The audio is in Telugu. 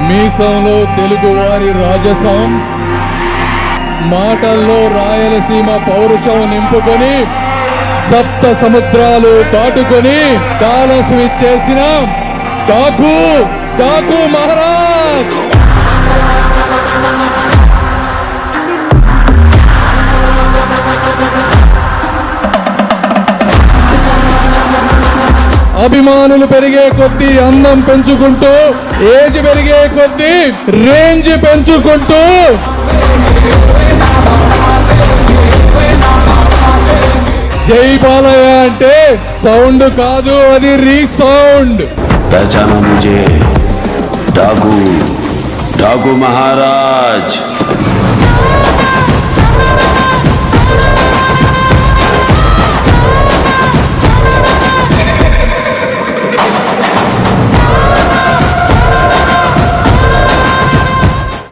మీసంలో తెలుగువారి రాజసం, మాటల్లో రాయలసీమ పౌరుషం నింపుకొని సప్త సముద్రాలు దాటుకొని కాలం స్విచ్ చేసిన డాకు డాకు మహారాజ్. అభిమానులు పెరిగే కొద్దీ అందం పెంచుకుంటూ, ఏజ్ పెరిగే కొద్దీ రేంజ్ పెంచుకుంటూ జై బాలయ్య అంటే సౌండ్ కాదు, అది రీసౌండ్. पहचाना मुझे, डाकू डाकू महाराज.